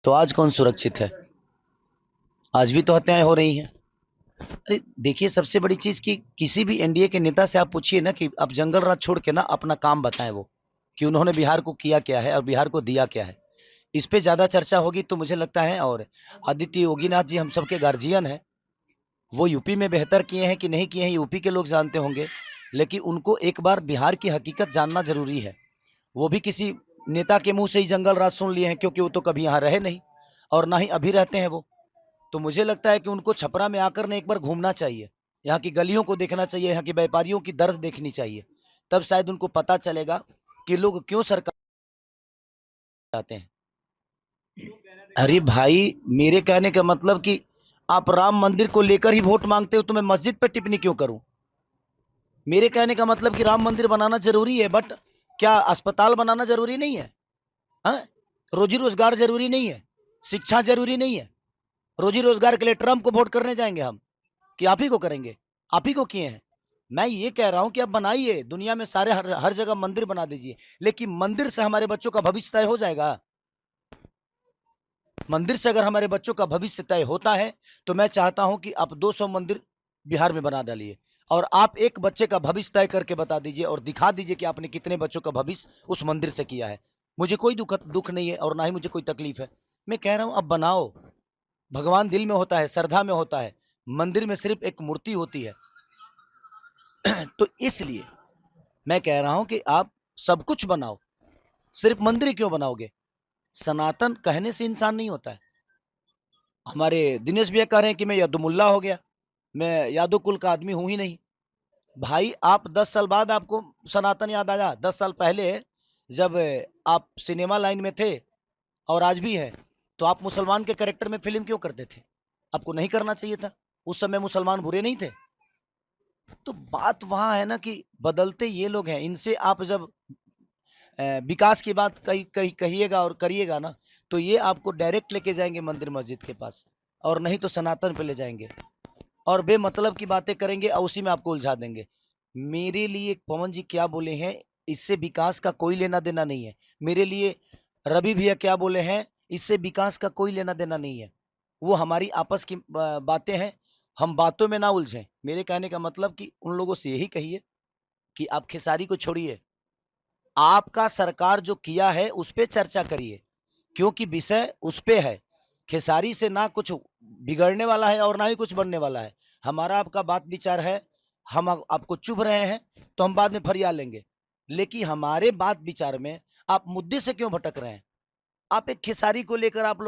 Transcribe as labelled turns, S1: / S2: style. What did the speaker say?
S1: तो आज कौन सुरक्षित है? आज भी तो हत्याएं हो रही हैं। अरे देखिए, सबसे बड़ी चीज कि किसी भी एनडीए के नेता से आप पूछिए ना कि आप जंगल राज छोड़ के ना अपना काम बताएं, वो कि उन्होंने बिहार को किया क्या है और बिहार को दिया क्या है। इस पे ज्यादा चर्चा होगी तो मुझे लगता है। और आदित्य योगीनाथ जी हम सबके गार्जियन हैं। वो यूपी में बेहतर किए हैं कि नहीं किए हैं यूपी के लोग जानते होंगे, लेकिन उनको एक बार बिहार की हकीकत जानना जरूरी है। वो भी किसी नेता के मुंह से ही जंगल राज सुन लिए हैं, क्योंकि वो तो कभी यहाँ रहे नहीं और ना ही अभी रहते हैं वो। तो मुझे लगता है कि उनको छपरा में आकर ने एक बार घूमना चाहिए, यहाँ की गलियों को देखना चाहिए, यहाँ के व्यापारियों की दर्द देखनी चाहिए। तब शायद उनको पता चलेगा कि लोग क्यों सरकार चाहते हैं। अरे भाई, मेरे कहने का मतलब कि आप राम मंदिर को लेकर ही वोट मांगते हो तो मैं मस्जिद पे टिप्पणी क्यों करूं? मेरे कहने का मतलब कि राम मंदिर बनाना जरूरी है, बट क्या अस्पताल बनाना जरूरी नहीं है? हाँ? रोजी रोजगार जरूरी नहीं है? शिक्षा जरूरी नहीं है? रोजी रोजगार के लिए ट्रम्प को वोट करने जाएंगे हम, कि आप ही को करेंगे? आप ही को किए हैं। मैं ये कह रहा हूं कि आप बनाइए, दुनिया में सारे हर जगह मंदिर बना दीजिए, लेकिन मंदिर से हमारे बच्चों का भविष्य तय हो जाएगा? मंदिर से अगर हमारे बच्चों का भविष्य तय होता है तो मैं चाहता हूं कि आप 200 मंदिर बिहार में बना डालिए, और आप एक बच्चे का भविष्य तय करके बता दीजिए और दिखा दीजिए कि आपने कितने बच्चों का भविष्य उस मंदिर से किया है। मुझे कोई दुख नहीं है और ना ही मुझे कोई तकलीफ है। मैं कह रहा हूं अब बनाओ। भगवान दिल में होता है, श्रद्धा में होता है। मंदिर में सिर्फ एक मूर्ति होती है। तो इसलिए मैं कह रहा हूं कि आप सब कुछ बनाओ, सिर्फ मंदिर क्यों बनाओगे? सनातन कहने से इंसान नहीं होता है। हमारे दिनेश भैया कह रहे हैं कि मैं यदुमुल्ला हो गया, मैं यादव कुल का आदमी हूं ही नहीं। भाई, आप 10 साल बाद आपको सनातन याद आया? 10 साल पहले जब आप सिनेमा लाइन में थे, और आज भी है, तो आप मुसलमान के कैरेक्टर में फिल्म क्यों करते थे? आपको नहीं करना चाहिए था। उस समय मुसलमान बुरे नहीं थे। तो बात वहां है ना कि बदलते ये लोग हैं। इनसे आप जब विकास की बात कहिएगा और करिएगा ना, तो ये आपको डायरेक्ट लेके जाएंगे मंदिर मस्जिद के पास, और नहीं तो सनातन पे ले जाएंगे, और बेमतलब की बातें करेंगे और उसी में आपको उलझा देंगे। मेरे लिए पवन जी क्या बोले हैं, इससे विकास का कोई लेना देना नहीं है। मेरे लिए रवि भैया क्या बोले हैं, इससे विकास का कोई लेना देना नहीं है। वो हमारी आपस की बातें हैं। हम बातों में ना उलझें। मेरे कहने का मतलब कि उन लोगों से यही कहिए कि आप खेसारी को छोड़िए, आपका सरकार जो किया है उस पे चर्चा करिए, क्योंकि विषय उस पे है। खेसारी से ना कुछ बिगड़ने वाला है और ना ही कुछ बनने वाला है। हमारा आपका बात विचार है, हम आपको चुभ रहे हैं तो हम बाद में फरियाद लेंगे, लेकिन हमारे बात विचार में आप मुद्दे से क्यों भटक रहे हैं? आप एक खेसारी को लेकर आप लोग